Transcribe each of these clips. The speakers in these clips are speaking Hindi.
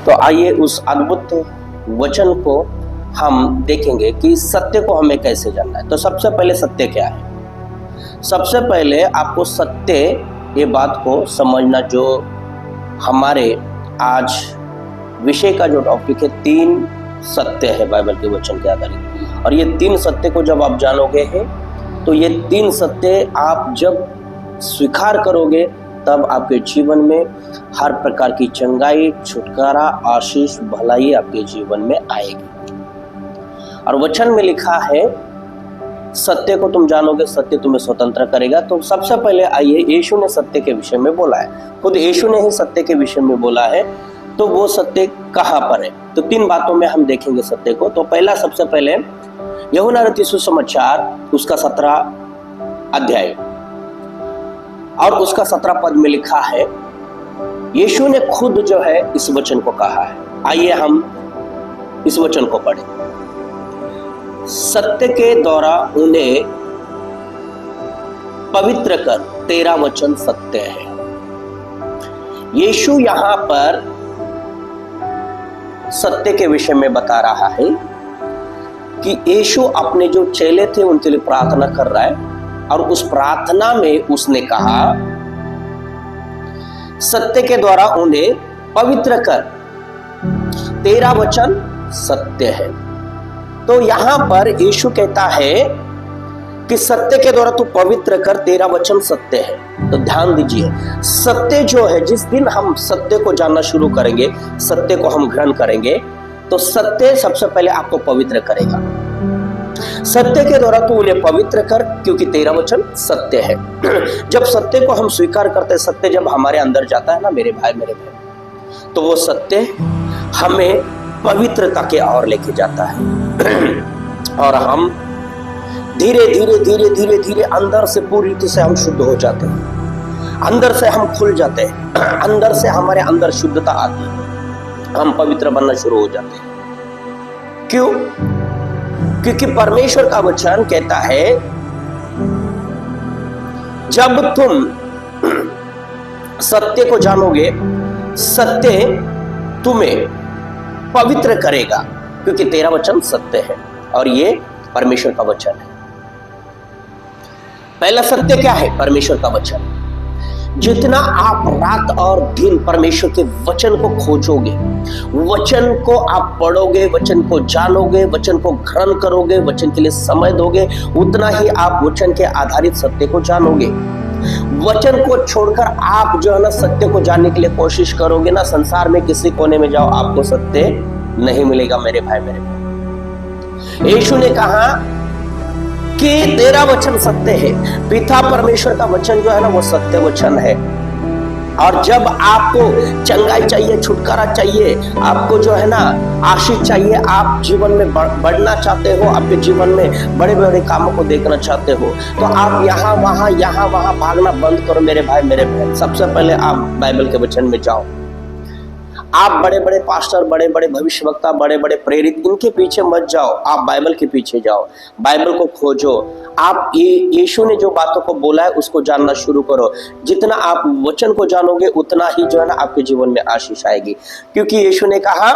तो आइए उस अद्भुत वचन को हम देखेंगे कि सत्य को हमें कैसे जानना है। तो सबसे पहले सत्य क्या है? सबसे पहले आपको सत्य ये बात को समझना, जो हमारे आज विषय का जो टॉपिक है, 3 सत्य है बाइबल के वचन के आधारित। और ये 3 सत्य को जब आप जानोगे हैं तो ये 3 सत्य आप जब स्वीकार करोगे तब आपके जीवन में हर प्रकार की चंगाई, छुटकारा, आशीष, भलाई आपके जीवन में आएगी। और वचन में लिखा है सत्य को तुम जानोगे, सत्य तुम्हें स्वतंत्र करेगा। तो सबसे पहले आइए, यीशु ने सत्य के विषय में बोला है, खुद यीशु ने ही सत्य के विषय में बोला है। तो वो सत्य कहाँ पर है? तो 3 बातों में हम देखेंगे सत्य को। तो पहला, सबसे पहले यूहन्ना रचित सुसमाचार उसका 17 अध्याय और उसका 17 पद में लिखा है, यीशु ने खुद जो है इस वचन को कहा है। आइए हम इस वचन को पढ़ें। सत्य के द्वारा उन्हें पवित्र कर, तेरा वचन सत्य है। यीशु यहां पर सत्य के विषय में बता रहा है कि यीशु अपने जो चेले थे उनके लिए प्रार्थना कर रहा है, और उस प्रार्थना में उसने कहा सत्य के द्वारा उन्हें पवित्र कर, तेरा वचन सत्य है। तो यहां पर यीशु कहता है कि सत्य के द्वारा तू पवित्र कर, तेरा वचन सत्य है। तो ध्यान दीजिए, सत्य जो है, जिस दिन हम सत्य को जानना शुरू करेंगे, सत्य को हम ग्रहण करेंगे, तो सत्य सबसे पहले आपको पवित्र करेगा। सत्य के द्वारा तू उन्हें पवित्र कर, क्योंकि तेरा वचन सत्य है। जब सत्य को हम स्वीकार करते हैं, सत्य जब हमारे अंदर जाता है ना मेरे भाई मेरे बहन, तो वो सत्य हमें पवित्रता के ओर लेके जाता है। और हम धीरे धीरे धीरे धीरे धीरे अंदर से पूरी रीति से हम शुद्ध हो जाते हैं, अंदर से हम खुल जाते हैं, अंदर से हमारे अंदर शुद्धता आती है, हम पवित्र बनना शुरू हो जाते हैं। क्यों? क्योंकि परमेश्वर का वचन कहता है जब तुम सत्य को जानोगे, सत्य तुम्हें पवित्र करेगा, क्योंकि तेरा वचन सत्य है। और ये परमेश्वर का वचन है। पहला सत्य क्या है? परमेश्वर का वचन। जितना आप रात और दिन परमेश्वर के वचन को खोजोगे, वचन को आप पढ़ोगे, वचन को जानोगे, वचन को ग्रहण करोगे, वचन के लिए समय दोगे, उतना ही आप वचन के आधारित सत्य को जानोगे। वचन को छोड़कर आप जो है ना सत्य को जानने के लिए कोशिश करोगे ना, संसार में किसी कोने में जाओ, आपको सत्य नहीं मिलेगा मेरे भाई मेरे भाई। यीशु ने कहा कि तेरा वचन सत्य है। पिता परमेश्वर का वचन जो है ना वो सत्य वचन है। और जब आपको चंगाई चाहिए, छुटकारा चाहिए, आपको जो है ना आशीष चाहिए, आप जीवन में बढ़ना चाहते हो, आपके जीवन में बड़े बड़े कामों को देखना चाहते हो, तो आप यहाँ वहां भागना बंद करो मेरे भाई मेरे बहन। सबसे पहले आप बाइबल के वचन में जाओ। आप बड़े बड़े पास्टर, बड़े बड़े भविष्यवक्ता, बड़े बड़े प्रेरित, इनके पीछे मत जाओ, आप बाइबल के पीछे जाओ, बाइबल को खोजो। आप यीशु ने जो बातों को बोला है उसको जानना शुरू करो। जितना आप वचन को जानोगे उतना ही जो है ना आपके जीवन में आशीष आएगी। क्योंकि यीशु ने कहा,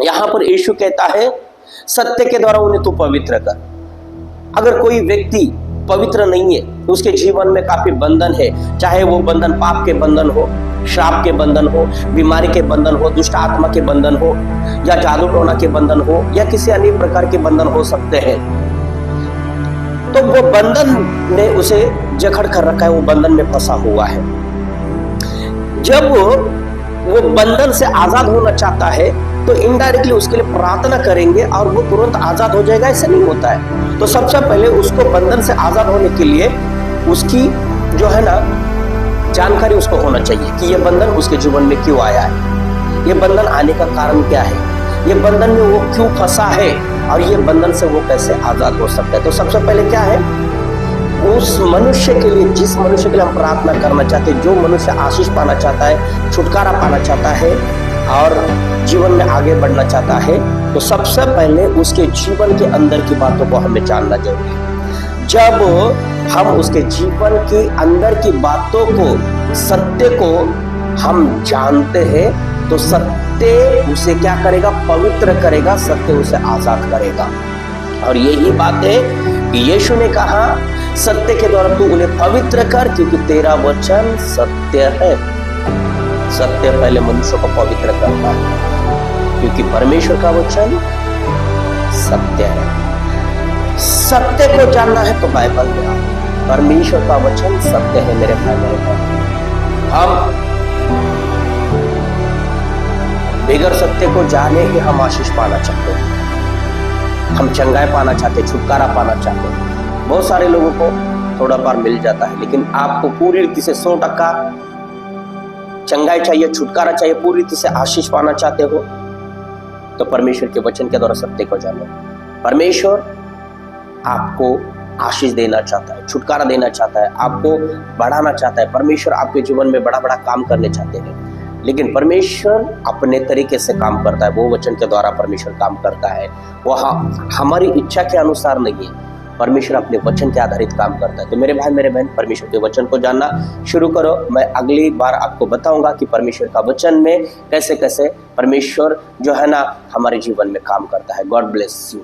यहाँ पर यीशु कहता है सत्य के द्वारा उन्हें तू पवित्र कर। अगर कोई व्यक्ति पवित्र नहीं है, उसके जीवन में काफी बंधन है, चाहे वो बंधन पाप के बंधन हो, श्राप के बंधन हो, बीमारी के बंधन हो, दुष्ट आत्मा के बंधन हो, या जादू टोना के बंधन हो, या किसी अन्य प्रकार के बंधन हो सकते हैं, तो वो बंधन ने उसे जकड़ कर रखा है, वो बंधन में फंसा हुआ है। जब वो बंधन से आजाद होना चाहता है तो इनडायरेक्टली उसके लिए प्रार्थना करेंगे और वो तुरंत आजाद हो जाएगा, ऐसे नहीं होता है। तो सबसे पहले उसको बंधन से आजाद होने के लिए उसकी जो है ना जानकारी उसको होना चाहिए कि ये बंधन उसके जीवन में क्यों आया है, ये बंधन आने का कारण क्या है, ये बंधन में वो क्यों फंसा है, और ये बंधन से वो कैसे आजाद हो सकता है। तो सबसे पहले क्या है, उस मनुष्य के लिए, जिस मनुष्य के लिए हम प्रार्थना करना चाहते हैं, जो मनुष्य आशीष पाना चाहता है, छुटकारा पाना चाहता है और जीवन में आगे बढ़ना चाहता है, तो सबसे पहले उसके जीवन के अंदर की बातों को हमें जानना जरूरी है। जब हम उसके जीवन के अंदर की बातों को, सत्य को हम जानते हैं, तो सत्य उसे क्या करेगा? पवित्र करेगा, सत्य उसे आजाद करेगा। और यही बात है कि यीशु ने कहा सत्य के द्वारा तू उन्हें पवित्र कर, क्योंकि तेरा वचन सत्य है। सत्य पहले मनुष्य को पवित्र करता है, क्योंकि परमेश्वर का वचन सत्य है। सत्य को जानना है तो बाइबल में आओ, परमेश्वर का वचन सत्य है मेरे भाई मेरे बहन। हम बगैर सत्य को जाने ही हम आशीष पाना चाहते हैं, हम चंगाई पाना चाहते हैं, छुटकारा पाना चाहते हैं। बहुत सारे लोगों को थोड़ा बार मिल जाता है, लेकिन आपको पूरी रीति से 100% चंगाई चाहिए, छुटकारा चाहिए, पूरी रीति से आशीष पाना चाहते हो तो परमेश्वर के वचन के द्वारा सत्य को जानो। परमेश्वर आपको आशीष देना चाहता है, छुटकारा देना चाहता है, आपको बढ़ाना चाहता है। परमेश्वर आपके जीवन में बड़ा बड़ा काम करने चाहते हैं, लेकिन परमेश्वर अपने तरीके से काम करता है। वो वचन के द्वारा परमेश्वर काम करता है, वह हमारी इच्छा के अनुसार नहीं है, परमेश्वर अपने वचन के आधारित काम करता है। तो मेरे भाई मेरे बहन, परमेश्वर के वचन को जानना शुरू करो। मैं अगली बार आपको बताऊंगा कि परमेश्वर का वचन में कैसे कैसे परमेश्वर जो है ना हमारे जीवन में काम करता है। God bless you.